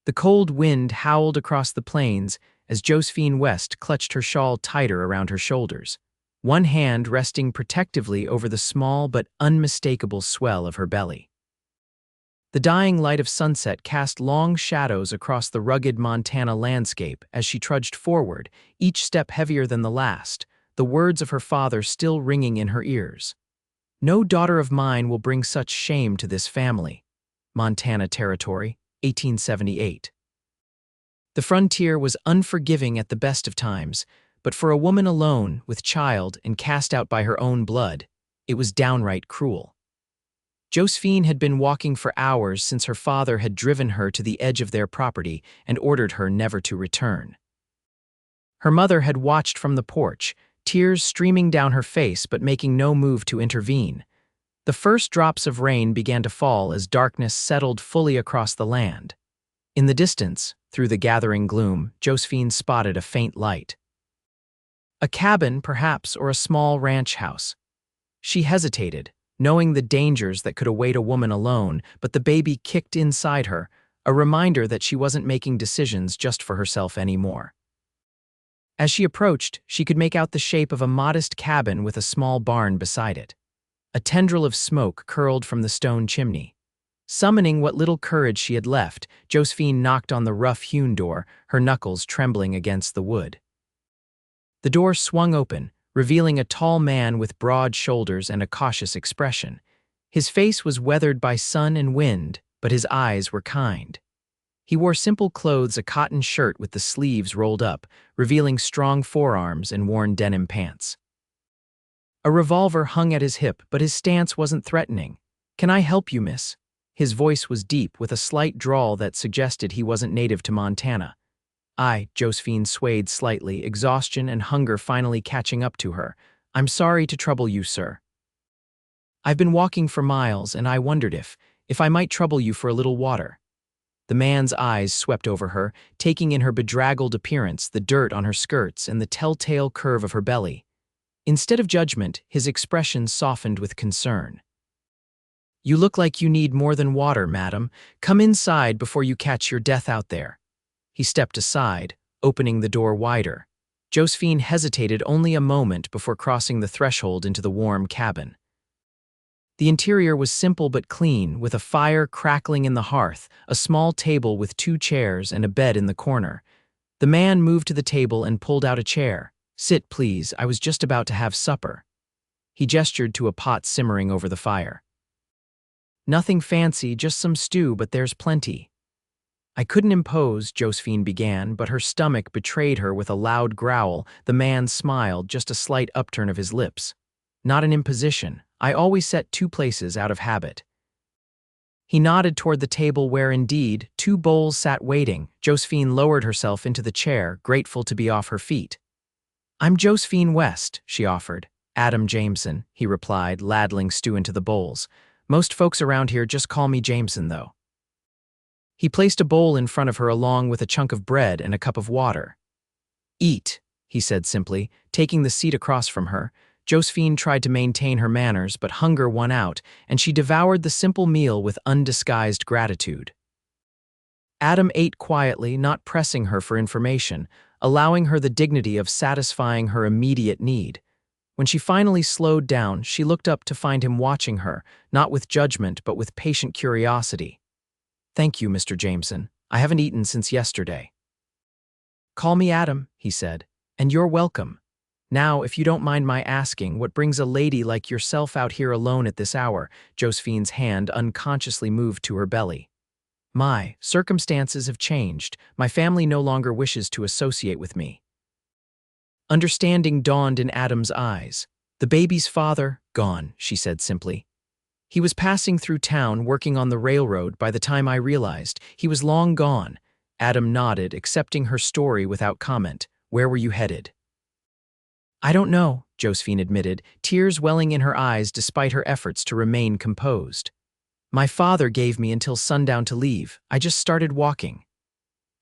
The cold wind howled across the plains as Josephine West clutched her shawl tighter around her shoulders, one hand resting protectively over the small but unmistakable swell of her belly. The dying light of sunset cast long shadows across the rugged Montana landscape as she trudged forward, each step heavier than the last, the words of her father still ringing in her ears. "No daughter of mine will bring such shame to this family." Montana Territory, 1878. The frontier was unforgiving at the best of times, but for a woman alone, with child, and cast out by her own blood, it was downright cruel. Josephine had been walking for hours since her father had driven her to the edge of their property and ordered her never to return. Her mother had watched from the porch, tears streaming down her face but making no move to intervene. The first drops of rain began to fall as darkness settled fully across the land. In the distance, through the gathering gloom, Josephine spotted a faint light. A cabin, perhaps, or a small ranch house. She hesitated, knowing the dangers that could await a woman alone, but the baby kicked inside her, a reminder that she wasn't making decisions just for herself anymore. As she approached, she could make out the shape of a modest cabin with a small barn beside it. A tendril of smoke curled from the stone chimney. Summoning what little courage she had left, Josephine knocked on the rough-hewn door, her knuckles trembling against the wood. The door swung open, revealing a tall man with broad shoulders and a cautious expression. His face was weathered by sun and wind, but his eyes were kind. He wore simple clothes, a cotton shirt with the sleeves rolled up, revealing strong forearms and worn denim pants. A revolver hung at his hip, but his stance wasn't threatening. "Can I help you, miss?" His voice was deep, with a slight drawl that suggested he wasn't native to Montana. Josephine swayed slightly, exhaustion and hunger finally catching up to her. "I'm sorry to trouble you, sir. I've been walking for miles, and I wondered if I might trouble you for a little water." The man's eyes swept over her, taking in her bedraggled appearance, the dirt on her skirts, and the telltale curve of her belly. Instead of judgment, his expression softened with concern. "You look like you need more than water, madam. Come inside before you catch your death out there." He stepped aside, opening the door wider. Josephine hesitated only a moment before crossing the threshold into the warm cabin. The interior was simple but clean, with a fire crackling in the hearth, a small table with 2 chairs, and a bed in the corner. The man moved to the table and pulled out a chair. "Sit, please. I was just about to have supper." He gestured to a pot simmering over the fire. "Nothing fancy, just some stew, but there's plenty." "I couldn't impose," Josephine began, but her stomach betrayed her with a loud growl. The man smiled, just a slight upturn of his lips. "Not an imposition. I always set 2 places out of habit." He nodded toward the table where, indeed, 2 bowls sat waiting. Josephine lowered herself into the chair, grateful to be off her feet. "I'm Josephine West," she offered. "Adam Jameson," he replied, ladling stew into the bowls. "Most folks around here just call me Jameson, though." He placed a bowl in front of her along with a chunk of bread and a cup of water. "Eat," he said simply, taking the seat across from her. Josephine tried to maintain her manners, but hunger won out, and she devoured the simple meal with undisguised gratitude. Adam ate quietly, not pressing her for information, allowing her the dignity of satisfying her immediate need. When she finally slowed down, she looked up to find him watching her, not with judgment but with patient curiosity. "Thank you, Mr. Jameson. I haven't eaten since yesterday." "Call me Adam," he said, "and you're welcome. Now, if you don't mind my asking, what brings a lady like yourself out here alone at this hour?" Josephine's hand unconsciously moved to her belly. "My circumstances have changed. My family no longer wishes to associate with me." Understanding dawned in Adam's eyes. "The baby's father, gone," she said simply. "He was passing through town working on the railroad by the time I realized. He was long gone." Adam nodded, accepting her story without comment. "Where were you headed?" "I don't know," Josephine admitted, tears welling in her eyes despite her efforts to remain composed. "My father gave me until sundown to leave. I just started walking."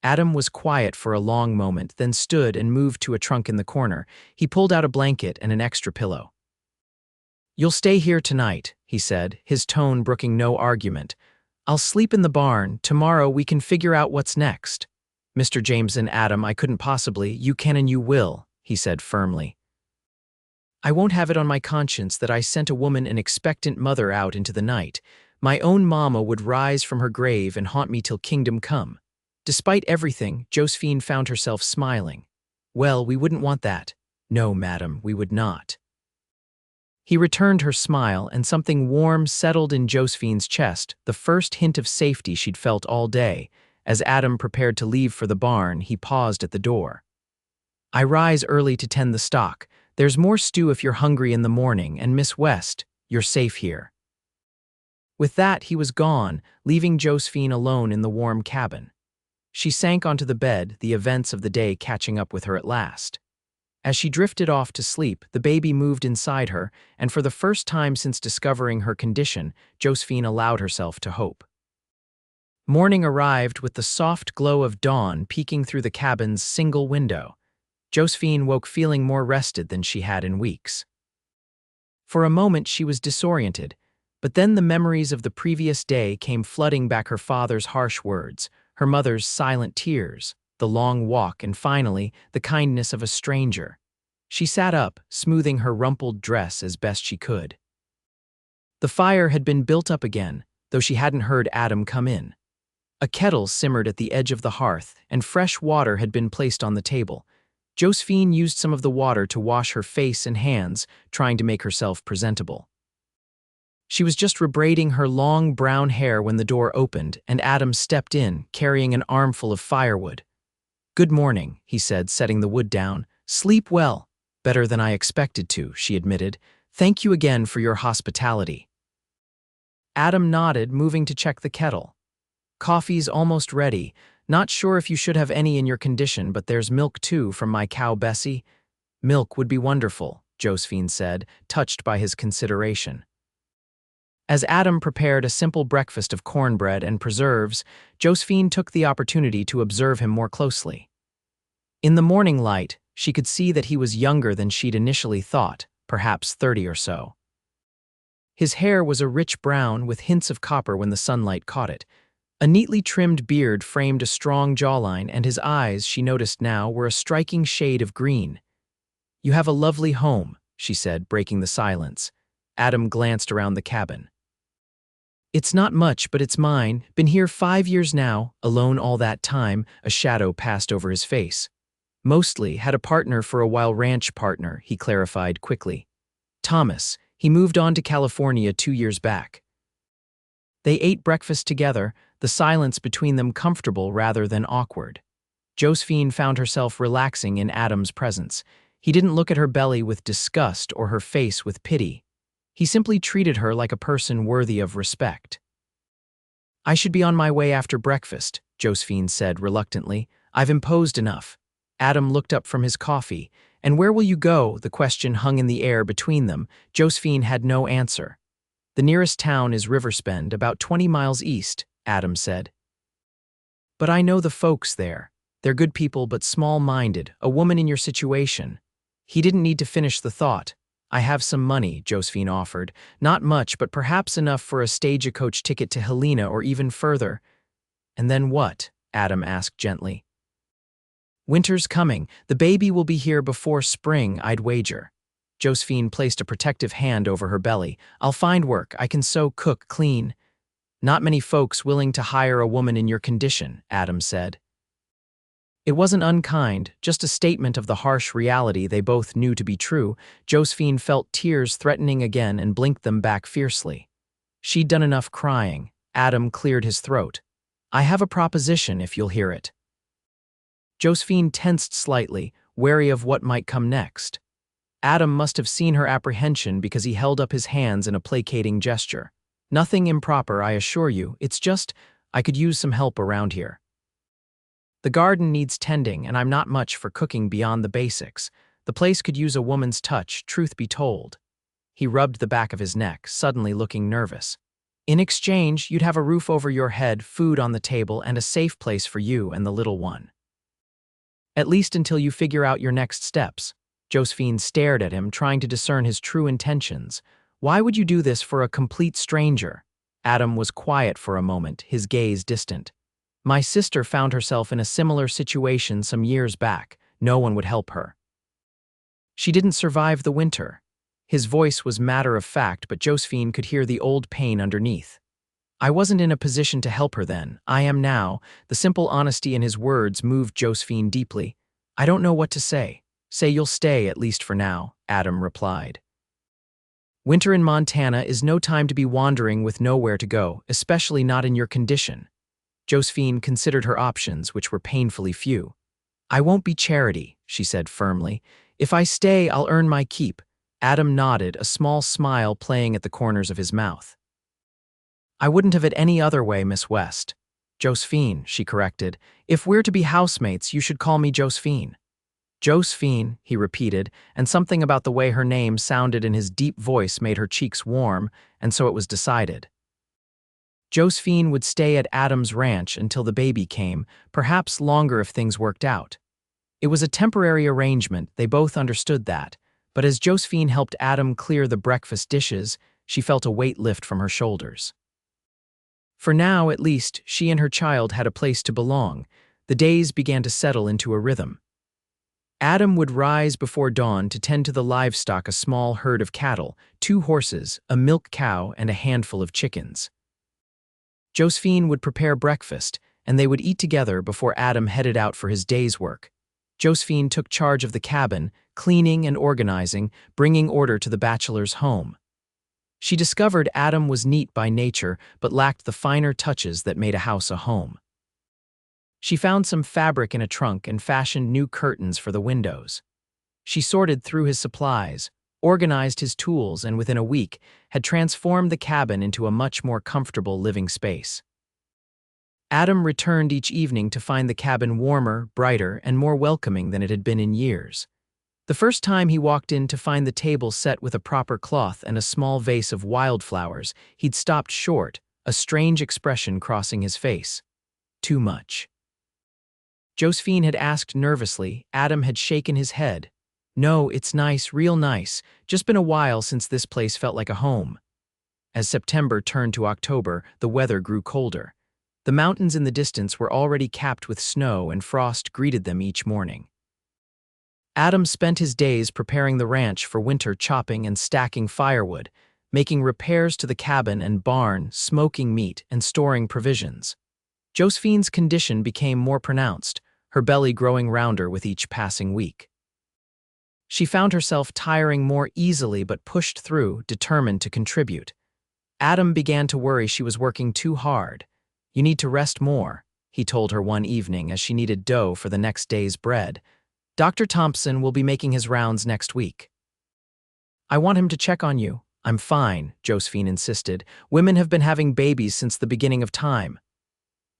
Adam was quiet for a long moment, then stood and moved to a trunk in the corner. He pulled out a blanket and an extra pillow. "You'll stay here tonight," he said, his tone brooking no argument. I'll sleep in the barn. Tomorrow we can figure out what's next. Mr. Jameson, Adam, I couldn't possibly. You can and you will, he said firmly. I won't have it on my conscience that I sent a woman, an expectant mother, out into the night. My own mama would rise from her grave and haunt me till kingdom come. Despite everything, Josephine found herself smiling. Well, we wouldn't want that. No, madam, we would not. He returned her smile, and something warm settled in Josephine's chest, the first hint of safety she'd felt all day. As Adam prepared to leave for the barn, he paused at the door. I rise early to tend the stock. There's more stew if you're hungry in the morning, and Miss West, you're safe here. With that, he was gone, leaving Josephine alone in the warm cabin. She sank onto the bed, the events of the day catching up with her at last. As she drifted off to sleep, the baby moved inside her, and for the first time since discovering her condition, Josephine allowed herself to hope. Morning arrived with the soft glow of dawn peeking through the cabin's single window. Josephine woke feeling more rested than she had in weeks. For a moment she was disoriented, but then the memories of the previous day came flooding back: her father's harsh words, her mother's silent tears, the long walk, and finally, the kindness of a stranger. She sat up, smoothing her rumpled dress as best she could. The fire had been built up again, though she hadn't heard Adam come in. A kettle simmered at the edge of the hearth, and fresh water had been placed on the table. Josephine used some of the water to wash her face and hands, trying to make herself presentable. She was just rebraiding her long brown hair when the door opened, and Adam stepped in, carrying an armful of firewood. "Good morning," he said, setting the wood down. "Sleep well." "Better than I expected to," she admitted. "Thank you again for your hospitality." Adam nodded, moving to check the kettle. "Coffee's almost ready. Not sure if you should have any in your condition, but there's milk too from my cow Bessie." "Milk would be wonderful," Josephine said, touched by his consideration. As Adam prepared a simple breakfast of cornbread and preserves, Josephine took the opportunity to observe him more closely. In the morning light, she could see that he was younger than she'd initially thought, perhaps 30 or so. His hair was a rich brown with hints of copper when the sunlight caught it. A neatly trimmed beard framed a strong jawline, and his eyes, she noticed now, were a striking shade of green. "You have a lovely home," she said, breaking the silence. Adam glanced around the cabin. "It's not much, but it's mine. Been here 5 years now, alone all that time." A shadow passed over his face. "Mostly had a partner for a while, ranch partner," he clarified quickly. "Thomas. He moved on to California 2 years back." They ate breakfast together, the silence between them comfortable rather than awkward. Josephine found herself relaxing in Adam's presence. He didn't look at her belly with disgust or her face with pity. He simply treated her like a person worthy of respect. "I should be on my way after breakfast," Josephine said reluctantly. "I've imposed enough." Adam looked up from his coffee. "And where will you go?" The question hung in the air between them. Josephine had no answer. "The nearest town is Riverspend, about 20 miles east," Adam said. "But I know the folks there. They're good people but small-minded, a woman in your situation." He didn't need to finish the thought. "I have some money," Josephine offered. "Not much, but perhaps enough for a stagecoach ticket to Helena or even further." "And then what?" Adam asked gently. "Winter's coming. The baby will be here before spring, I'd wager." Josephine placed a protective hand over her belly. "I'll find work. I can sew, cook, clean." "Not many folks willing to hire a woman in your condition," Adam said. It wasn't unkind, just a statement of the harsh reality they both knew to be true. Josephine felt tears threatening again and blinked them back fiercely. She'd done enough crying. Adam cleared his throat. "I have a proposition, if you'll hear it." Josephine tensed slightly, wary of what might come next. Adam must have seen her apprehension because he held up his hands in a placating gesture. "Nothing improper, I assure you. It's just, I could use some help around here. The garden needs tending, and I'm not much for cooking beyond the basics. The place could use a woman's touch, truth be told." He rubbed the back of his neck, suddenly looking nervous. "In exchange, you'd have a roof over your head, food on the table, and a safe place for you and the little one. At least until you figure out your next steps." Josephine stared at him, trying to discern his true intentions. "Why would you do this for a complete stranger?" Adam was quiet for a moment, his gaze distant. My sister found herself in a similar situation some years back. No one would help her. She didn't survive the winter. His voice was matter of fact, but Josephine could hear the old pain underneath. I wasn't in a position to help her then. I am now. The simple honesty in his words moved Josephine deeply. I don't know what to say. Say you'll stay, at least for now, Adam replied. Winter in Montana is no time to be wandering with nowhere to go, especially not in your condition. Josephine considered her options, which were painfully few. I won't be charity, she said firmly. If I stay, I'll earn my keep. Adam nodded, a small smile playing at the corners of his mouth. I wouldn't have it any other way, Miss West. Josephine, she corrected. If we're to be housemates, you should call me Josephine. Josephine, he repeated, and something about the way her name sounded in his deep voice made her cheeks warm, and so it was decided. Josephine would stay at Adam's ranch until the baby came, perhaps longer if things worked out. It was a temporary arrangement, they both understood that, but as Josephine helped Adam clear the breakfast dishes, she felt a weight lift from her shoulders. For now, at least, she and her child had a place to belong. The days began to settle into a rhythm. Adam would rise before dawn to tend to the livestock, a small herd of cattle, 2 horses, a milk cow, and a handful of chickens. Josephine would prepare breakfast, and they would eat together before Adam headed out for his day's work. Josephine took charge of the cabin, cleaning and organizing, bringing order to the bachelor's home. She discovered Adam was neat by nature, but lacked the finer touches that made a house a home. She found some fabric in a trunk and fashioned new curtains for the windows. She sorted through his supplies, organized his tools, and within a week had transformed the cabin into a much more comfortable living space. Adam returned each evening to find the cabin warmer, brighter, and more welcoming than it had been in years. The first time he walked in to find the table set with a proper cloth and a small vase of wildflowers, he'd stopped short, a strange expression crossing his face. Too much. Josephine had asked nervously. Adam had shaken his head. No, it's nice, real nice. Just been a while since this place felt like a home. As September turned to October, the weather grew colder. The mountains in the distance were already capped with snow, and frost greeted them each morning. Adam spent his days preparing the ranch for winter, chopping and stacking firewood, making repairs to the cabin and barn, smoking meat, and storing provisions. Josephine's condition became more pronounced, her belly growing rounder with each passing week. She found herself tiring more easily but pushed through, determined to contribute. Adam began to worry she was working too hard. You need to rest more, he told her one evening as she needed dough for the next day's bread. Dr. Thompson will be making his rounds next week. I want him to check on you. I'm fine, Josephine insisted. Women have been having babies since the beginning of time.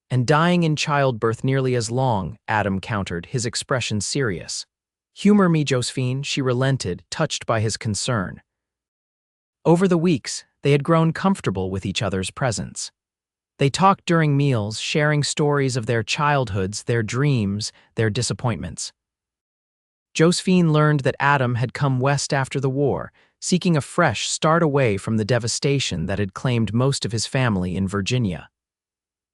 And dying in childbirth nearly as long, Adam countered, his expression serious. Humor me, Josephine, she relented, touched by his concern. Over the weeks, they had grown comfortable with each other's presence. They talked during meals, sharing stories of their childhoods, their dreams, their disappointments. Josephine learned that Adam had come west after the war, seeking a fresh start away from the devastation that had claimed most of his family in Virginia.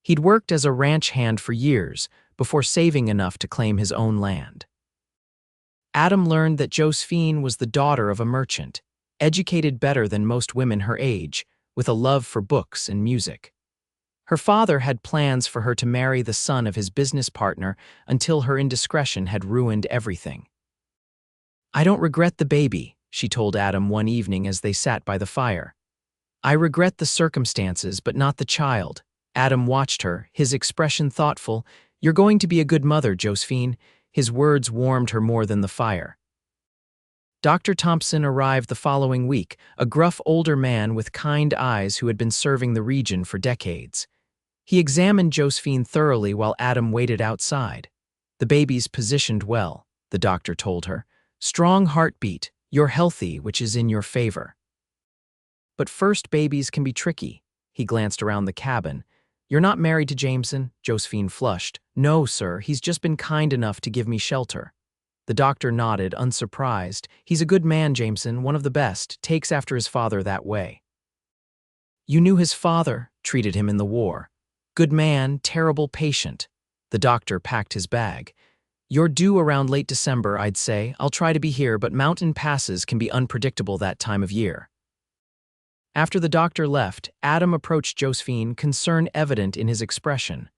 He'd worked as a ranch hand for years before saving enough to claim his own land. Adam learned that Josephine was the daughter of a merchant, educated better than most women her age, with a love for books and music. Her father had plans for her to marry the son of his business partner until her indiscretion had ruined everything. I don't regret the baby, she told Adam one evening as they sat by the fire. I regret the circumstances, but not the child. Adam watched her, his expression thoughtful. You're going to be a good mother, Josephine. His words warmed her more than the fire. Dr. Thompson arrived the following week, a gruff older man with kind eyes who had been serving the region for decades. He examined Josephine thoroughly while Adam waited outside. The baby's positioned well, the doctor told her. Strong heartbeat, you're healthy, which is in your favor. But first babies can be tricky. He glanced around the cabin. You're not married to Jameson? Josephine flushed. No, sir, he's just been kind enough to give me shelter. The doctor nodded, unsurprised. He's a good man, Jameson, one of the best, takes after his father that way. You knew his father? treated him in the war. Good man, terrible patient. The doctor packed his bag. You're due around late December, I'd say. I'll try to be here, but mountain passes can be unpredictable that time of year. After the doctor left, Adam approached Josephine, concern evident in his expression.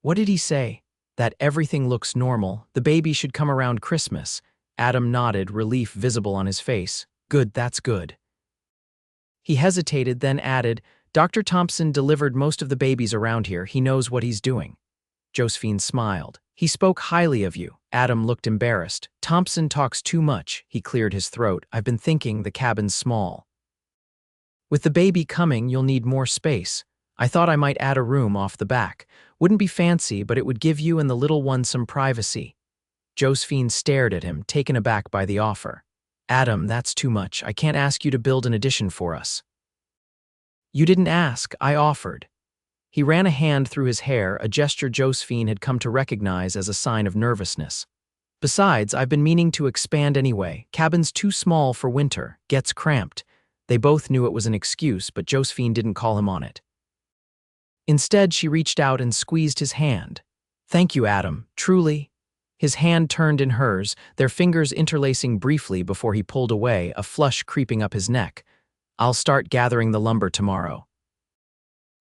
What did he say? That everything looks normal, the baby should come around Christmas. Adam nodded, relief visible on his face. Good, that's good. He hesitated, then added, Dr. Thompson delivered most of the babies around here. He knows what he's doing. Josephine smiled. He spoke highly of you. Adam looked embarrassed. Thompson talks too much. He cleared his throat. I've been thinking the cabin's small. With the baby coming, you'll need more space. I thought I might add a room off the back. Wouldn't be fancy, but it would give you and the little one some privacy. Josephine stared at him, taken aback by the offer. Adam, that's too much. I can't ask you to build an addition for us. You didn't ask, I offered. He ran a hand through his hair, a gesture Josephine had come to recognize as a sign of nervousness. Besides, I've been meaning to expand anyway. Cabin's too small for winter, gets cramped. They both knew it was an excuse, but Josephine didn't call him on it. Instead, she reached out and squeezed his hand. Thank you, Adam, truly. His hand turned in hers, their fingers interlacing briefly before he pulled away, a flush creeping up his neck. I'll start gathering the lumber tomorrow.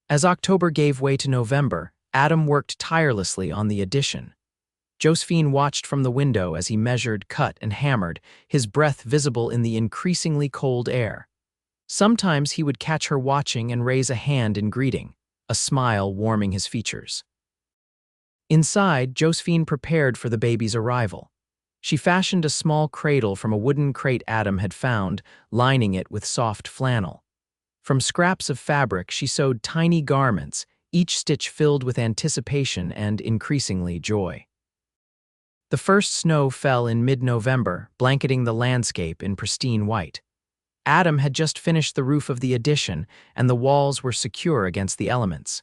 As October gave way to November, Adam worked tirelessly on the addition. Josephine watched from the window as he measured, cut, and hammered, his breath visible in the increasingly cold air. Sometimes he would catch her watching and raise a hand in greeting, a smile warming his features. Inside, Josephine prepared for the baby's arrival. She fashioned a small cradle from a wooden crate Adam had found, lining it with soft flannel. From scraps of fabric, she sewed tiny garments, each stitch filled with anticipation and, increasingly, joy. The first snow fell in mid-November, blanketing the landscape in pristine white. Adam had just finished the roof of the addition, and the walls were secure against the elements.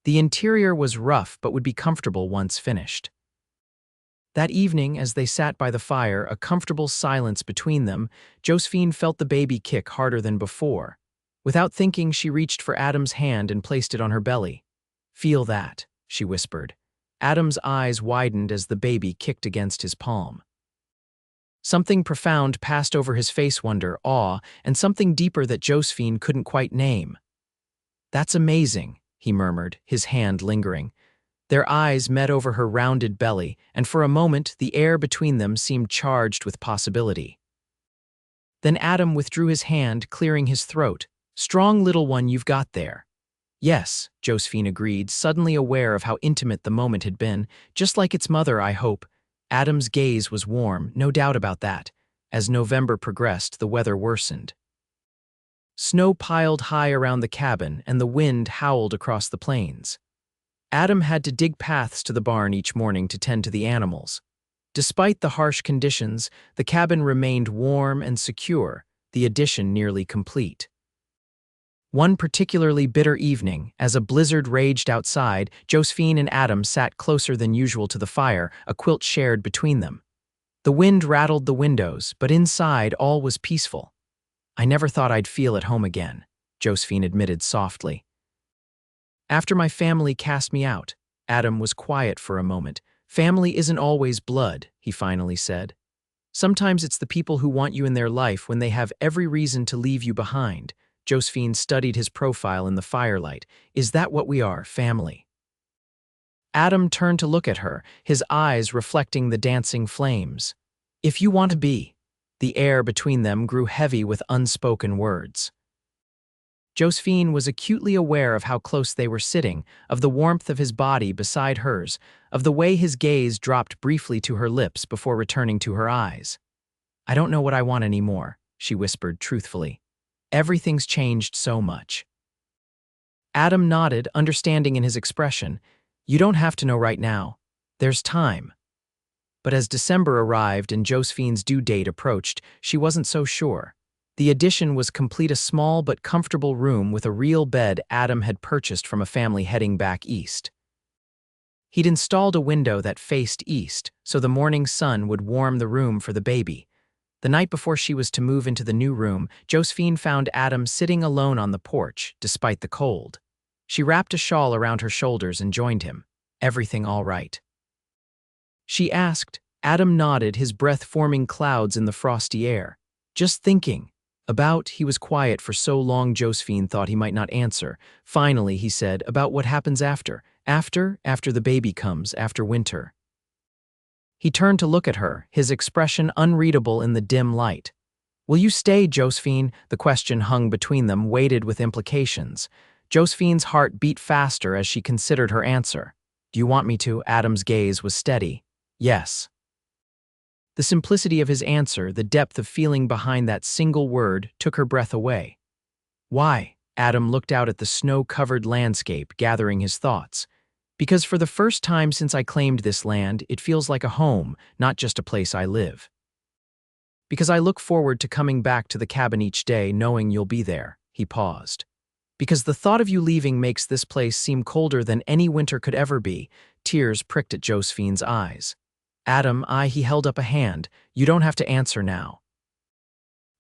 The interior was rough but would be comfortable once finished. That evening, as they sat by the fire, a comfortable silence between them, Josephine felt the baby kick harder than before. Without thinking, she reached for Adam's hand and placed it on her belly. Feel that, she whispered. Adam's eyes widened as the baby kicked against his palm. Something profound passed over his face, wonder, awe, and something deeper that Josephine couldn't quite name. That's amazing, he murmured, his hand lingering. Their eyes met over her rounded belly, and for a moment the air between them seemed charged with possibility. Then Adam withdrew his hand, clearing his throat. Strong little one you've got there. Yes, Josephine agreed, suddenly aware of how intimate the moment had been. Just like its mother, I hope. Adam's gaze was warm, no doubt about that. As November progressed, the weather worsened. Snow piled high around the cabin, and the wind howled across the plains. Adam had to dig paths to the barn each morning to tend to the animals. Despite the harsh conditions, the cabin remained warm and secure, the addition nearly complete. One particularly bitter evening, as a blizzard raged outside, Josephine and Adam sat closer than usual to the fire, a quilt shared between them. The wind rattled the windows, but inside all was peaceful. I never thought I'd feel at home again, Josephine admitted softly. After my family cast me out, Adam was quiet for a moment. Family isn't always blood, he finally said. Sometimes it's the people who want you in their life when they have every reason to leave you behind. Josephine studied his profile in the firelight. Is that what we are, family? Adam turned to look at her, his eyes reflecting the dancing flames. If you want to be. The air between them grew heavy with unspoken words. Josephine was acutely aware of how close they were sitting, of the warmth of his body beside hers, of the way his gaze dropped briefly to her lips before returning to her eyes. I don't know what I want anymore, she whispered truthfully. Everything's changed so much. Adam nodded, understanding in his expression. You don't have to know right now. There's time. But as December arrived and Josephine's due date approached, she wasn't so sure. The addition was complete, a small but comfortable room with a real bed Adam had purchased from a family heading back east. He'd installed a window that faced east, so the morning sun would warm the room for the baby. The night before she was to move into the new room, Josephine found Adam sitting alone on the porch, despite the cold. She wrapped a shawl around her shoulders and joined him. Everything all right? She asked. Adam nodded, his breath forming clouds in the frosty air. Just thinking. He was quiet for so long Josephine thought he might not answer. Finally, he said, about what happens after. After the baby comes, after winter. He turned to look at her, his expression unreadable in the dim light. Will you stay, Josephine? The question hung between them, weighted with implications. Josephine's heart beat faster as she considered her answer. Do you want me to? Adam's gaze was steady. Yes. The simplicity of his answer, the depth of feeling behind that single word, took her breath away. Why? Adam looked out at the snow-covered landscape, gathering his thoughts. Because for the first time since I claimed this land, it feels like a home, not just a place I live. Because I look forward to coming back to the cabin each day knowing you'll be there. He paused. Because the thought of you leaving makes this place seem colder than any winter could ever be. Tears pricked at Josephine's eyes. Adam, he held up a hand. You don't have to answer now.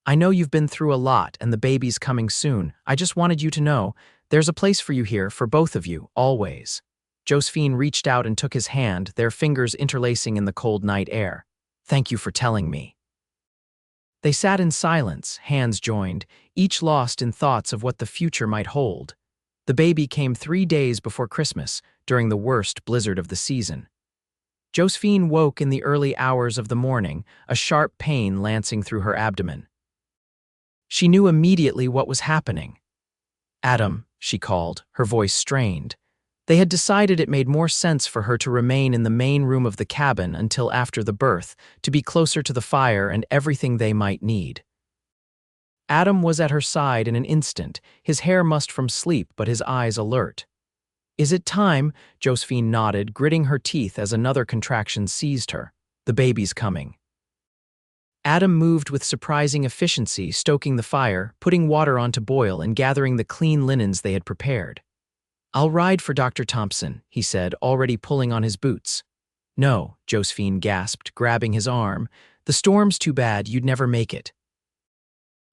I know you've been through a lot and the baby's coming soon. I just wanted you to know, there's a place for you here, for both of you, always. Josephine reached out and took his hand, their fingers interlacing in the cold night air. Thank you for telling me. They sat in silence, hands joined, each lost in thoughts of what the future might hold. The baby came 3 days before Christmas, during the worst blizzard of the season. Josephine woke in the early hours of the morning, a sharp pain lancing through her abdomen. She knew immediately what was happening. Adam, she called, her voice strained. They had decided it made more sense for her to remain in the main room of the cabin until after the birth, to be closer to the fire and everything they might need. Adam was at her side in an instant, his hair mussed from sleep but his eyes alert. Is it time? Josephine nodded, gritting her teeth as another contraction seized her. The baby's coming. Adam moved with surprising efficiency, stoking the fire, putting water on to boil, and gathering the clean linens they had prepared. I'll ride for Dr. Thompson, he said, already pulling on his boots. No, Josephine gasped, grabbing his arm. The storm's too bad, you'd never make it.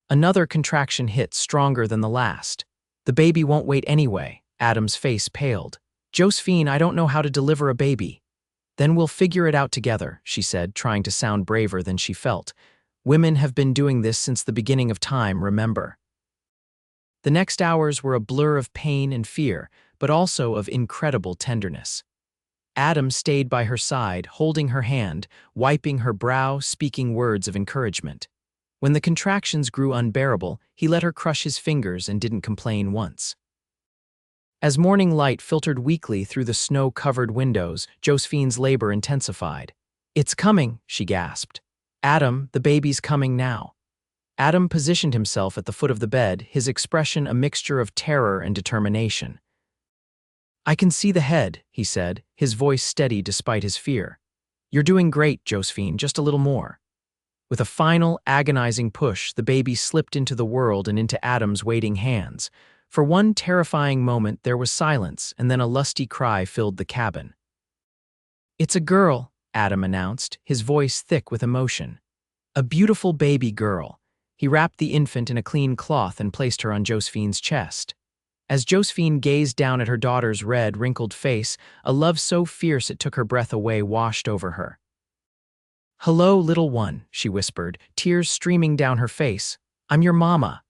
Another contraction hit, stronger than the last. The baby won't wait anyway. Adam's face paled. Josephine, I don't know how to deliver a baby. Then we'll figure it out together, she said, trying to sound braver than she felt. Women have been doing this since the beginning of time, remember. The next hours were a blur of pain and fear, but also of incredible tenderness. Adam stayed by her side, holding her hand, wiping her brow, speaking words of encouragement. When the contractions grew unbearable, he let her crush his fingers and didn't complain once. As morning light filtered weakly through the snow-covered windows, Josephine's labor intensified. It's coming, she gasped. Adam, the baby's coming now. Adam positioned himself at the foot of the bed, his expression a mixture of terror and determination. I can see the head, he said, his voice steady despite his fear. You're doing great, Josephine, just a little more. With a final, agonizing push, the baby slipped into the world and into Adam's waiting hands. For one terrifying moment, there was silence, and then a lusty cry filled the cabin. It's a girl, Adam announced, his voice thick with emotion. A beautiful baby girl. He wrapped the infant in a clean cloth and placed her on Josephine's chest. As Josephine gazed down at her daughter's red, wrinkled face, a love so fierce it took her breath away washed over her. Hello, little one, she whispered, tears streaming down her face. I'm your mama.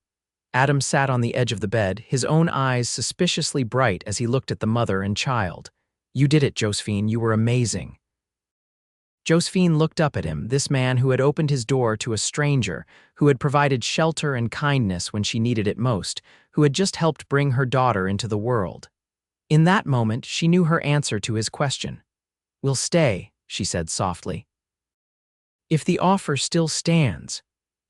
Adam sat on the edge of the bed, his own eyes suspiciously bright as he looked at the mother and child. You did it, Josephine, you were amazing. Josephine looked up at him, this man who had opened his door to a stranger, who had provided shelter and kindness when she needed it most, who had just helped bring her daughter into the world. In that moment, she knew her answer to his question. We'll stay, she said softly. If the offer still stands.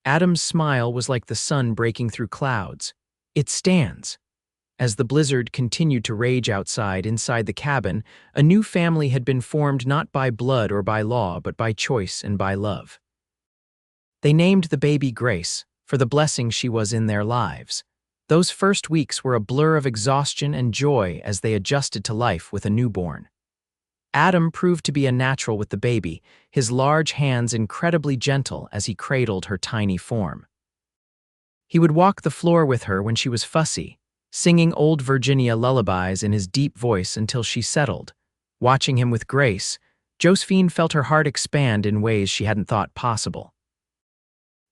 Adam's smile was like the sun breaking through clouds. It stands. As the blizzard continued to rage outside, inside the cabin, a new family had been formed not by blood or by law, but by choice and by love. They named the baby Grace, for the blessing she was in their lives. Those first weeks were a blur of exhaustion and joy as they adjusted to life with a newborn. Adam proved to be a natural with the baby, his large hands incredibly gentle as he cradled her tiny form. He would walk the floor with her when she was fussy, singing old Virginia lullabies in his deep voice until she settled. Watching him with Grace, Josephine felt her heart expand in ways she hadn't thought possible.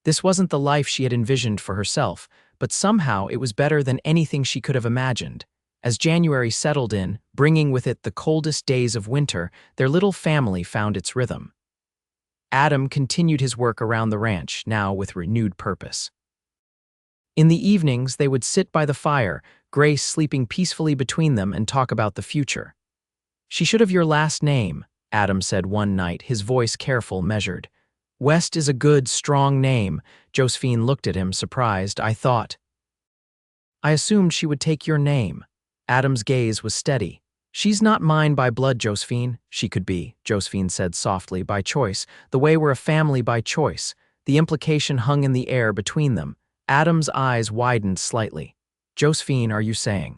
This wasn't the life she had envisioned for herself, but somehow it was better than anything she could have imagined. As January settled in, bringing with it the coldest days of winter, their little family found its rhythm. Adam continued his work around the ranch, now with renewed purpose. In the evenings, they would sit by the fire, Grace sleeping peacefully between them, and talk about the future. "She should have your last name," Adam said one night, his voice careful, measured. "West is a good, strong name." Josephine looked at him, surprised. I assumed she would take your name." Adam's gaze was steady. "She's not mine by blood, Josephine." "She could be," Josephine said softly, "by choice, the way we're a family by choice." The implication hung in the air between them. Adam's eyes widened slightly. "Josephine, are you saying?"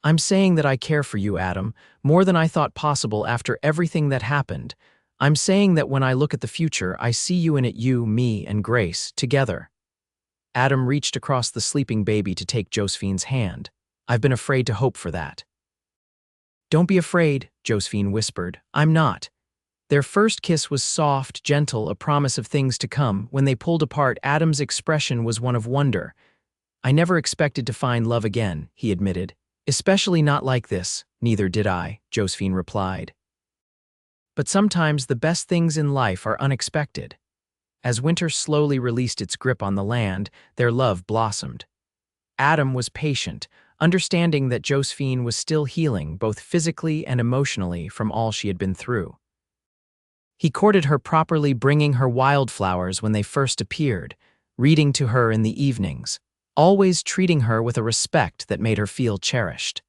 "I'm saying that I care for you, Adam, more than I thought possible after everything that happened. I'm saying that when I look at the future, I see you in it, you, me, and Grace, together." Adam reached across the sleeping baby to take Josephine's hand. "I've been afraid to hope for that." "Don't be afraid," Josephine whispered. "I'm not." Their first kiss was soft, gentle, a promise of things to come. When they pulled apart, Adam's expression was one of wonder. "I never expected to find love again," he admitted. "Especially not like this." "Neither did I," Josephine replied. "But sometimes the best things in life are unexpected." As winter slowly released its grip on the land, their love blossomed. Adam was patient, understanding that Josephine was still healing, both physically and emotionally, from all she had been through. He courted her properly, bringing her wildflowers when they first appeared, reading to her in the evenings, always treating her with a respect that made her feel cherished.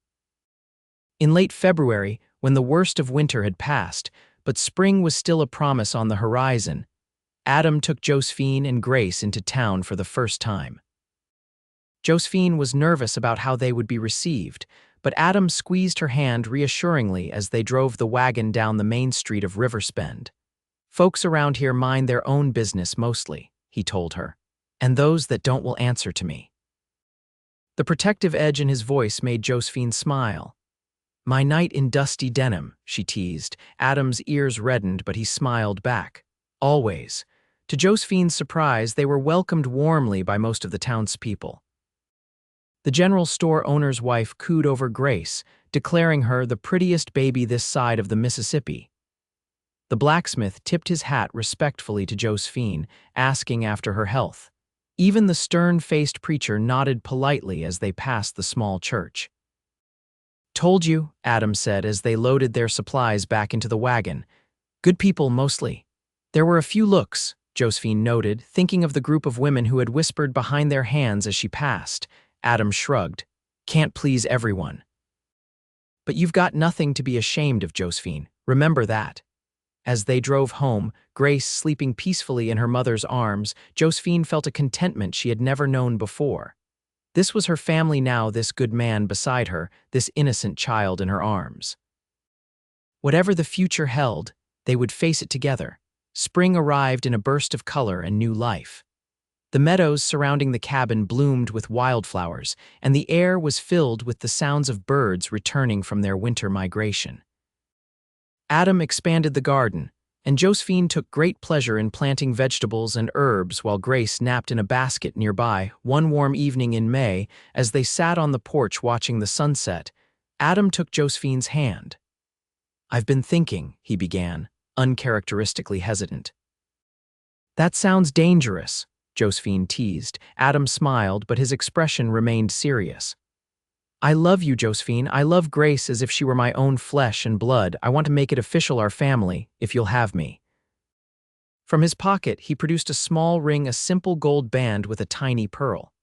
In late February, when the worst of winter had passed, but spring was still a promise on the horizon, Adam took Josephine and Grace into town for the first time. Josephine was nervous about how they would be received, but Adam squeezed her hand reassuringly as they drove the wagon down the main street of Riverspend. "Folks around here mind their own business mostly," he told her, "and those that don't will answer to me." The protective edge in his voice made Josephine smile. "My knight in dusty denim," she teased. Adam's ears reddened, but he smiled back. "Always." To Josephine's surprise, they were welcomed warmly by most of the townspeople. The general store owner's wife cooed over Grace, declaring her the prettiest baby this side of the Mississippi. The blacksmith tipped his hat respectfully to Josephine, asking after her health. Even the stern-faced preacher nodded politely as they passed the small church. "Told you," Adam said as they loaded their supplies back into the wagon. "Good people, mostly." There were a few looks, Josephine noted, thinking of the group of women who had whispered behind their hands as she passed. Adam shrugged. "Can't please everyone." "But you've got nothing to be ashamed of, Josephine. Remember that." As they drove home, Grace sleeping peacefully in her mother's arms, Josephine felt a contentment she had never known before. This was her family now, this good man beside her, this innocent child in her arms. Whatever the future held, they would face it together. Spring arrived in a burst of color and new life. The meadows surrounding the cabin bloomed with wildflowers, and the air was filled with the sounds of birds returning from their winter migration. Adam expanded the garden, and Josephine took great pleasure in planting vegetables and herbs while Grace napped in a basket nearby. One warm evening in May, as they sat on the porch watching the sunset, Adam took Josephine's hand. "I've been thinking," he began, uncharacteristically hesitant. "That sounds dangerous," Josephine teased. Adam smiled, but his expression remained serious. "I love you, Josephine. I love Grace as if she were my own flesh and blood. I want to make it official, our family, if you'll have me." From his pocket, he produced a small ring, a simple gold band with a tiny pearl.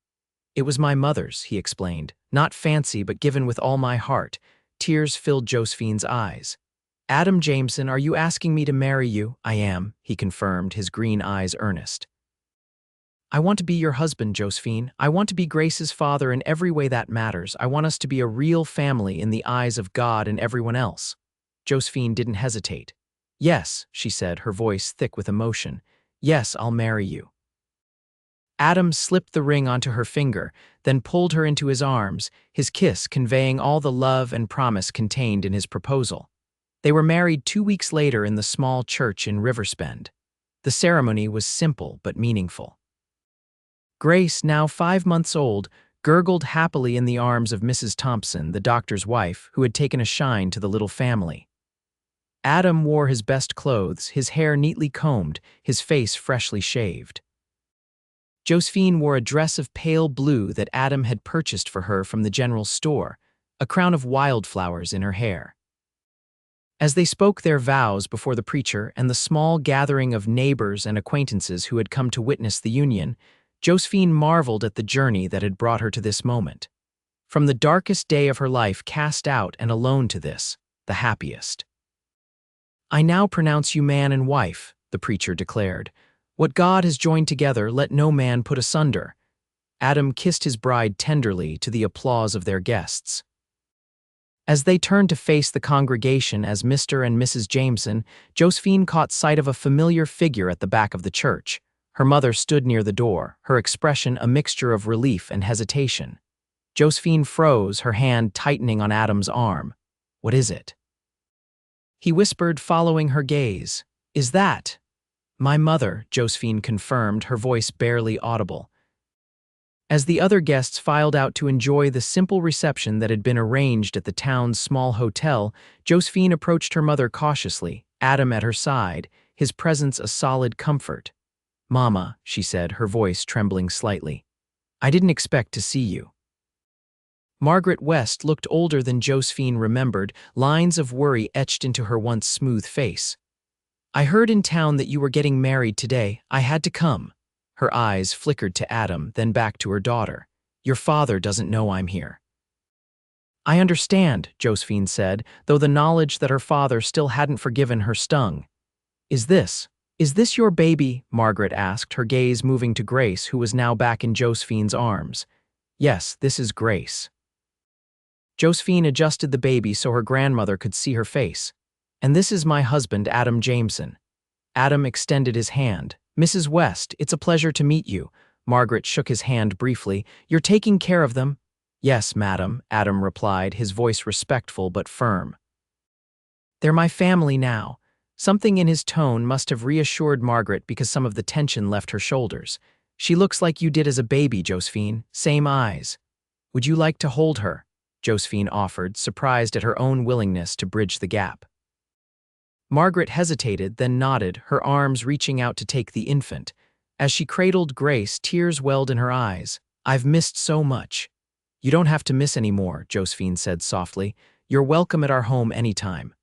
"It was my mother's," he explained. "Not fancy, but given with all my heart." Tears filled Josephine's eyes. "Adam Jameson, are you asking me to marry you?" "I am," he confirmed, his green eyes earnest. "I want to be your husband, Josephine. I want to be Grace's father in every way that matters. I want us to be a real family in the eyes of God and everyone else." Josephine didn't hesitate. "Yes," she said, her voice thick with emotion. "Yes, I'll marry you." Adam slipped the ring onto her finger, then pulled her into his arms, his kiss conveying all the love and promise contained in his proposal. They were married 2 weeks later in the small church in Riverspend. The ceremony was simple but meaningful. Grace, now 5 months old, gurgled happily in the arms of Mrs. Thompson, the doctor's wife, who had taken a shine to the little family. Adam wore his best clothes, his hair neatly combed, his face freshly shaved. Josephine wore a dress of pale blue that Adam had purchased for her from the general store, a crown of wildflowers in her hair. As they spoke their vows before the preacher and the small gathering of neighbors and acquaintances who had come to witness the union, Josephine marveled at the journey that had brought her to this moment. From the darkest day of her life cast out and alone to this, the happiest. "I now pronounce you man and wife," the preacher declared. "What God has joined together, let no man put asunder." Adam kissed his bride tenderly to the applause of their guests. As they turned to face the congregation as Mr. and Mrs. Jameson, Josephine caught sight of a familiar figure at the back of the church. Her mother stood near the door, her expression a mixture of relief and hesitation. Josephine froze, her hand tightening on Adam's arm. "What is it?" He whispered, following her gaze. "Is that—" "My mother," Josephine confirmed, her voice barely audible. As the other guests filed out to enjoy the simple reception that had been arranged at the town's small hotel, Josephine approached her mother cautiously, Adam at her side, his presence a solid comfort. "Mama," she said, her voice trembling slightly, "I didn't expect to see you." Margaret West looked older than Josephine remembered, lines of worry etched into her once smooth face. "I heard in town that you were getting married today. I had to come." Her eyes flickered to Adam, then back to her daughter. "Your father doesn't know I'm here." "I understand," Josephine said, though the knowledge that her father still hadn't forgiven her stung. Is this your baby?" Margaret asked, her gaze moving to Grace, who was now back in Josephine's arms. "Yes, this is Grace." Josephine adjusted the baby so her grandmother could see her face. "And this is my husband, Adam Jameson." Adam extended his hand. "Mrs. West, it's a pleasure to meet you." Margaret shook his hand briefly. "You're taking care of them?" "Yes, madam," Adam replied, his voice respectful but firm. "They're my family now." Something in his tone must have reassured Margaret because some of the tension left her shoulders. "She looks like you did as a baby, Josephine. Same eyes." "Would you like to hold her?" Josephine offered, surprised at her own willingness to bridge the gap. Margaret hesitated, then nodded, her arms reaching out to take the infant. As she cradled Grace, tears welled in her eyes. "I've missed so much." "You don't have to miss any more," Josephine said softly. "You're welcome at our home anytime."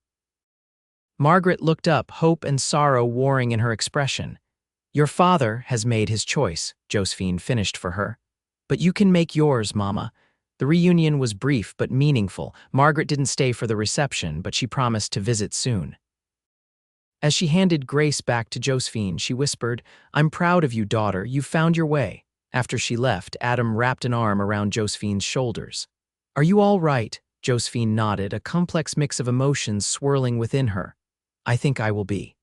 Margaret looked up, hope and sorrow warring in her expression. "Your father has made his choice," Josephine finished for her. "But you can make yours, Mama." The reunion was brief but meaningful. Margaret didn't stay for the reception, but she promised to visit soon. As she handed Grace back to Josephine, she whispered, "I'm proud of you, daughter. You've found your way." After she left, Adam wrapped an arm around Josephine's shoulders. "Are you all right?" Josephine nodded, a complex mix of emotions swirling within her. "I think I will be."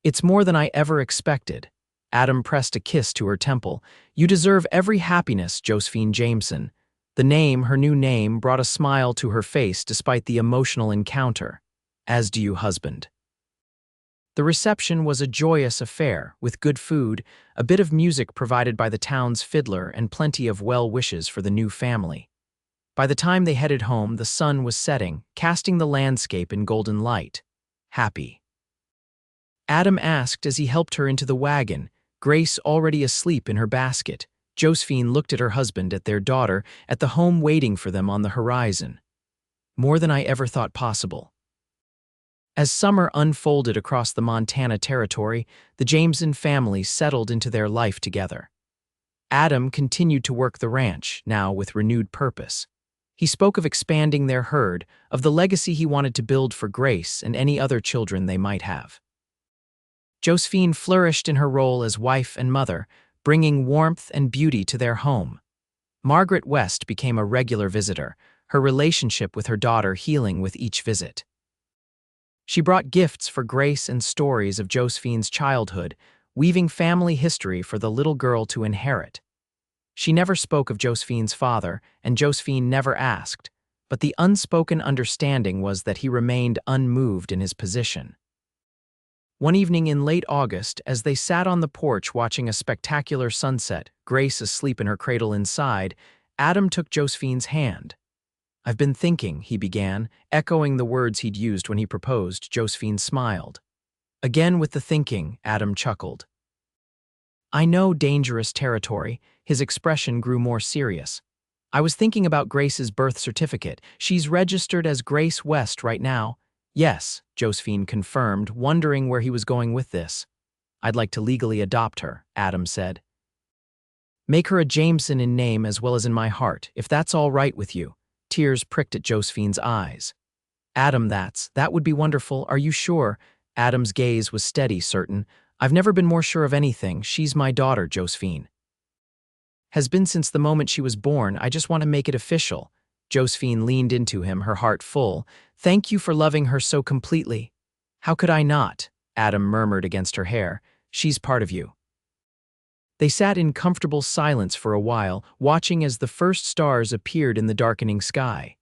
"It's more than I ever expected." Adam pressed a kiss to her temple. "You deserve every happiness, Josephine Jameson." The name, her new name, brought a smile to her face despite the emotional encounter. "As do you, husband." The reception was a joyous affair, with good food, a bit of music provided by the town's fiddler, and plenty of well wishes for the new family. By the time they headed home, the sun was setting, casting the landscape in golden light. Happy. Adam asked as he helped her into the wagon, Grace already asleep in her basket. Josephine looked at her husband, at their daughter, at the home waiting for them on the horizon. "More than I ever thought possible." As summer unfolded across the Montana territory, the Jameson family settled into their life together. Adam continued to work the ranch, now with renewed purpose. He spoke of expanding their herd, of the legacy he wanted to build for Grace and any other children they might have. Josephine flourished in her role as wife and mother, bringing warmth and beauty to their home. Margaret West became a regular visitor, her relationship with her daughter healing with each visit. She brought gifts for Grace and stories of Josephine's childhood, weaving family history for the little girl to inherit. She never spoke of Josephine's father, and Josephine never asked, but the unspoken understanding was that he remained unmoved in his position. One evening in late August, as they sat on the porch watching a spectacular sunset, Grace asleep in her cradle inside, Adam took Josephine's hand. "I've been thinking," he began, echoing the words he'd used when he proposed. Josephine smiled. Again with the thinking, Adam chuckled. "I know dangerous territory." His expression grew more serious. "I was thinking about Grace's birth certificate. She's registered as Grace West right now." "Yes," Josephine confirmed, wondering where he was going with this. "I'd like to legally adopt her," Adam said. "Make her a Jameson in name as well as in my heart, if that's all right with you." Tears pricked at Josephine's eyes. "Adam, that would be wonderful. Are you sure?" Adam's gaze was steady, certain. "I've never been more sure of anything. She's my daughter, Josephine. Has been since the moment she was born. I just want to make it official." Josephine leaned into him, her heart full. "Thank you for loving her so completely." "How could I not?" Adam murmured against her hair. "She's part of you." They sat in comfortable silence for a while, watching as the first stars appeared in the darkening sky.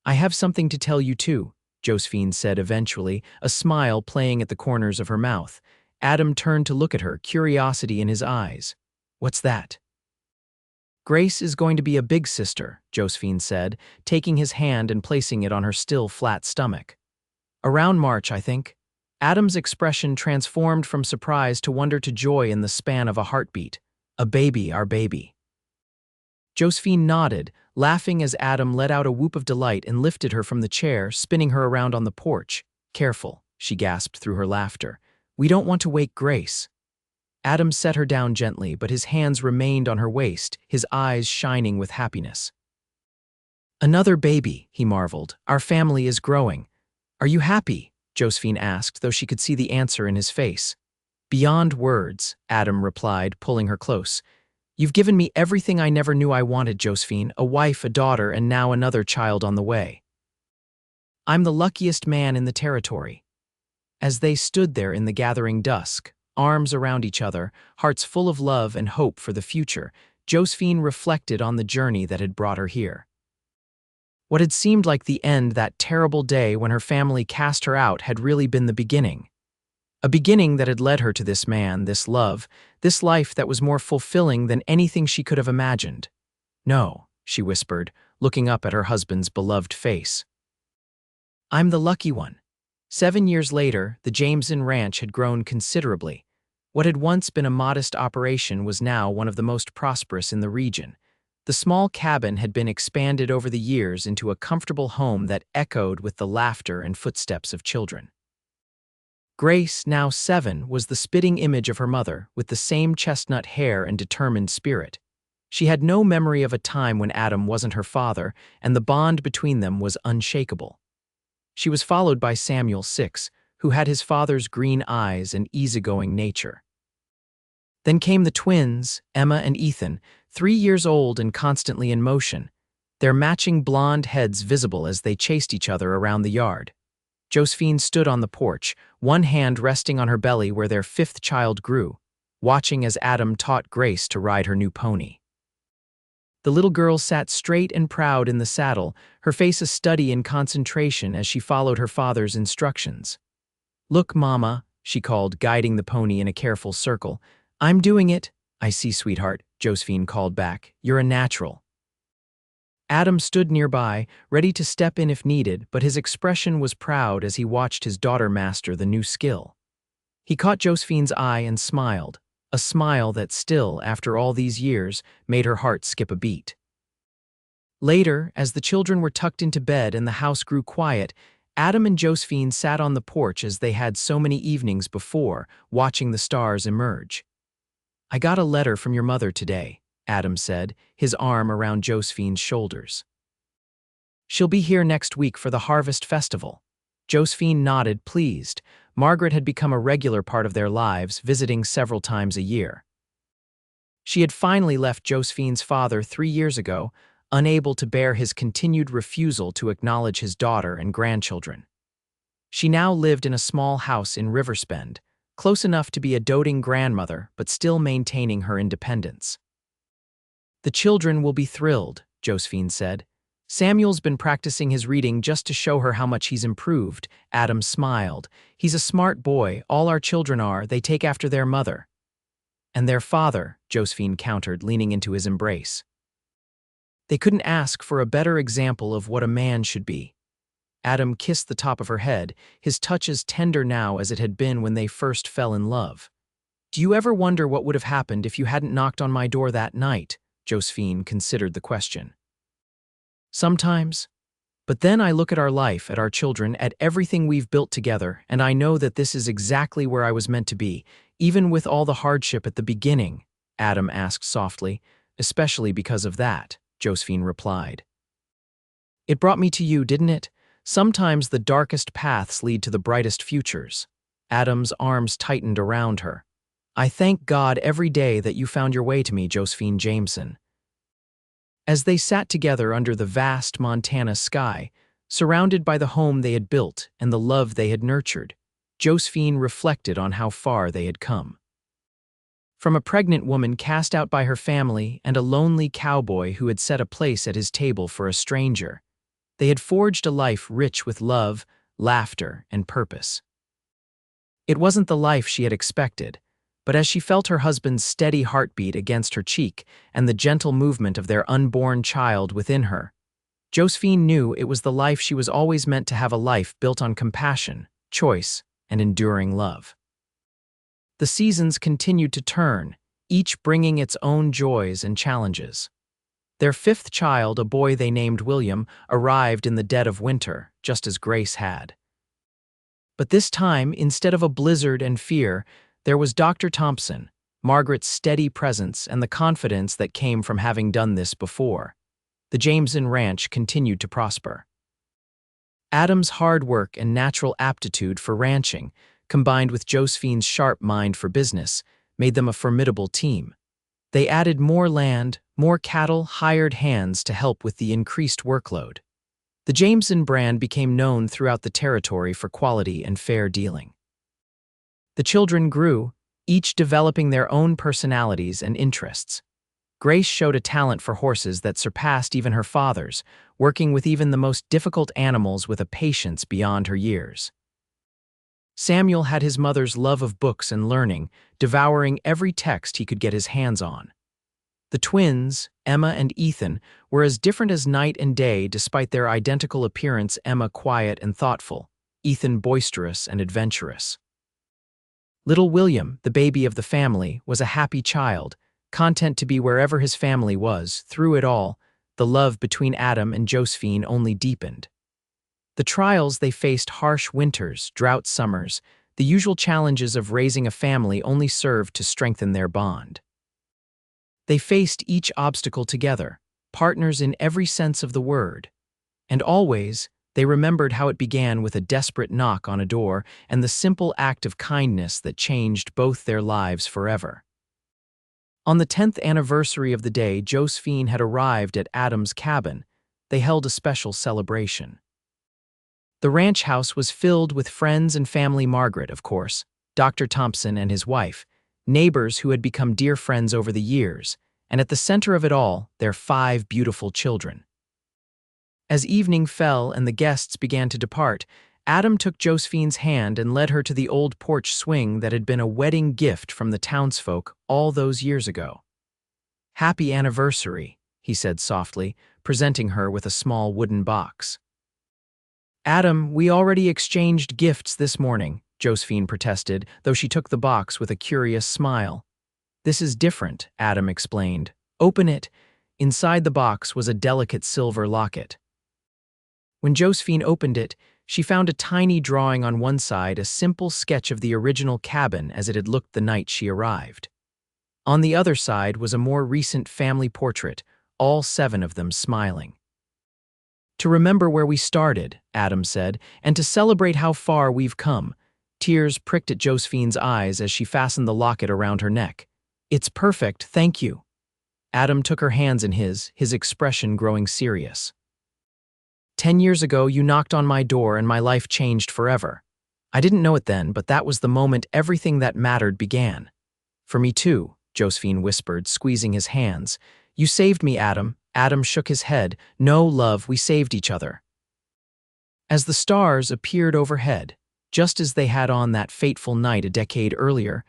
"I have something to tell you too," Josephine said eventually, a smile playing at the corners of her mouth. Adam turned to look at her, curiosity in his eyes. "What's that?" "Grace is going to be a big sister," Josephine said, taking his hand and placing it on her still flat stomach. "Around March, I think." Adam's expression transformed from surprise to wonder to joy in the span of a heartbeat. "A baby, our baby." Josephine nodded, laughing as Adam let out a whoop of delight and lifted her from the chair, spinning her around on the porch. "Careful," she gasped through her laughter. "We don't want to wake Grace." Adam set her down gently, but his hands remained on her waist, his eyes shining with happiness. "Another baby," he marveled. "Our family is growing." "Are you happy?" Josephine asked, though she could see the answer in his face. "Beyond words," Adam replied, pulling her close. "You've given me everything I never knew I wanted, Josephine, a wife, a daughter, and now another child on the way. I'm the luckiest man in the territory." As they stood there in the gathering dusk, arms around each other, hearts full of love and hope for the future, Josephine reflected on the journey that had brought her here. What had seemed like the end that terrible day when her family cast her out had really been the beginning. A beginning that had led her to this man, this love, this life that was more fulfilling than anything she could have imagined. "No," she whispered, looking up at her husband's beloved face. "I'm the lucky one." 7 years later, the Jameson ranch had grown considerably. What had once been a modest operation was now one of the most prosperous in the region. The small cabin had been expanded over the years into a comfortable home that echoed with the laughter and footsteps of children. Grace, now 7, was the spitting image of her mother, with the same chestnut hair and determined spirit. She had no memory of a time when Adam wasn't her father, and the bond between them was unshakable. She was followed by Samuel, 6, who had his father's green eyes and easygoing nature. Then came the twins, Emma and Ethan, 3 years old and constantly in motion, their matching blonde heads visible as they chased each other around the yard. Josephine stood on the porch, one hand resting on her belly where their 5th child grew, watching as Adam taught Grace to ride her new pony. The little girl sat straight and proud in the saddle, her face a study in concentration as she followed her father's instructions. "Look, Mama," she called, guiding the pony in a careful circle. "I'm doing it." "I see, sweetheart," Josephine called back. "You're a natural." Adam stood nearby, ready to step in if needed, but his expression was proud as he watched his daughter master the new skill. He caught Josephine's eye and smiled, a smile that still, after all these years, made her heart skip a beat. Later, as the children were tucked into bed and the house grew quiet, Adam and Josephine sat on the porch as they had so many evenings before, watching the stars emerge. "I got a letter from your mother today," Adam said, his arm around Josephine's shoulders. "She'll be here next week for the Harvest Festival." Josephine nodded, pleased. Margaret had become a regular part of their lives, visiting several times a year. She had finally left Josephine's father 3 years ago, unable to bear his continued refusal to acknowledge his daughter and grandchildren. She now lived in a small house in Riverspend, close enough to be a doting grandmother but still maintaining her independence. "The children will be thrilled," Josephine said. "Samuel's been practicing his reading just to show her how much he's improved." Adam smiled. "He's a smart boy, all our children are, they take after their mother." "And their father," Josephine countered, leaning into his embrace. "They couldn't ask for a better example of what a man should be." Adam kissed the top of her head, his touch as tender now as it had been when they first fell in love. "Do you ever wonder what would have happened if you hadn't knocked on my door that night?" Josephine considered the question. "Sometimes. But then I look at our life, at our children, at everything we've built together, and I know that this is exactly where I was meant to be, even with all the hardship at the beginning," Adam asked softly. "Especially because of that," Josephine replied. "It brought me to you, didn't it? Sometimes the darkest paths lead to the brightest futures." Adam's arms tightened around her. "I thank God every day that you found your way to me, Josephine Jameson." As they sat together under the vast Montana sky, surrounded by the home they had built and the love they had nurtured, Josephine reflected on how far they had come. From a pregnant woman cast out by her family and a lonely cowboy who had set a place at his table for a stranger, they had forged a life rich with love, laughter, and purpose. It wasn't the life she had expected, but as she felt her husband's steady heartbeat against her cheek and the gentle movement of their unborn child within her, Josephine knew it was the life she was always meant to have, a life built on compassion, choice, and enduring love. The seasons continued to turn, each bringing its own joys and challenges. Their fifth child, a boy they named William, arrived in the dead of winter, just as Grace had. But this time, instead of a blizzard and fear, there was Dr. Thompson, Margaret's steady presence and the confidence that came from having done this before. The Jameson ranch continued to prosper. Adam's hard work and natural aptitude for ranching, combined with Josephine's sharp mind for business, made them a formidable team. They added more land, more cattle, hired hands to help with the increased workload. The Jameson brand became known throughout the territory for quality and fair dealing. The children grew, each developing their own personalities and interests. Grace showed a talent for horses that surpassed even her father's, working with even the most difficult animals with a patience beyond her years. Samuel had his mother's love of books and learning, devouring every text he could get his hands on. The twins, Emma and Ethan, were as different as night and day despite their identical appearance, Emma quiet and thoughtful, Ethan boisterous and adventurous. Little William, the baby of the family, was a happy child, content to be wherever his family was. Through it all, the love between Adam and Josephine only deepened. The trials they faced, harsh winters, drought summers, the usual challenges of raising a family, only served to strengthen their bond. They faced each obstacle together, partners in every sense of the word. And always, they remembered how it began with a desperate knock on a door and the simple act of kindness that changed both their lives forever. On the 10th anniversary of the day Josephine had arrived at Adam's cabin, they held a special celebration. The ranch house was filled with friends and family. Margaret, of course, Dr. Thompson and his wife, neighbors who had become dear friends over the years, and at the center of it all, their 5 beautiful children. As evening fell and the guests began to depart, Adam took Josephine's hand and led her to the old porch swing that had been a wedding gift from the townsfolk all those years ago. "Happy anniversary," he said softly, presenting her with a small wooden box. "Adam, we already exchanged gifts this morning," Josephine protested, though she took the box with a curious smile. "This is different," Adam explained. "Open it." Inside the box was a delicate silver locket. When Josephine opened it, she found a tiny drawing on one side, a simple sketch of the original cabin as it had looked the night she arrived. On the other side was a more recent family portrait, all 7 of them smiling. "To remember where we started," Adam said, "and to celebrate how far we've come." Tears pricked at Josephine's eyes as she fastened the locket around her neck. "It's perfect, thank you." Adam took her hands in his expression growing serious. 10 years ago, you knocked on my door and my life changed forever. I didn't know it then, but that was the moment everything that mattered began. For me too, Josephine whispered, squeezing his hands. You saved me, Adam. Adam shook his head. No, love, we saved each other. As the stars appeared overhead, just as they had on that fateful night a decade earlier,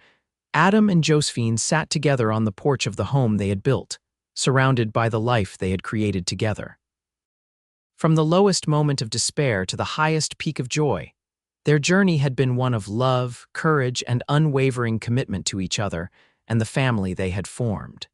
Adam and Josephine sat together on the porch of the home they had built, surrounded by the life they had created together. From the lowest moment of despair to the highest peak of joy, their journey had been one of love, courage, and unwavering commitment to each other and the family they had formed.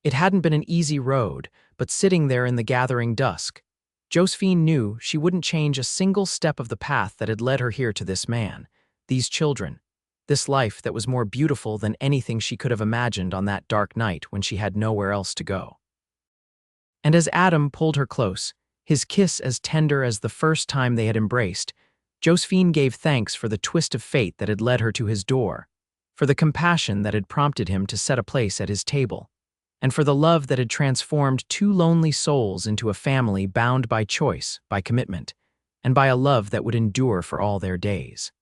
It hadn't been an easy road, but sitting there in the gathering dusk, Josephine knew she wouldn't change a single step of the path that had led her here to this man, these children, this life that was more beautiful than anything she could have imagined on that dark night when she had nowhere else to go. And as Adam pulled her close, his kiss as tender as the first time they had embraced, Josephine gave thanks for the twist of fate that had led her to his door, for the compassion that had prompted him to set a place at his table, and for the love that had transformed two lonely souls into a family bound by choice, by commitment, and by a love that would endure for all their days.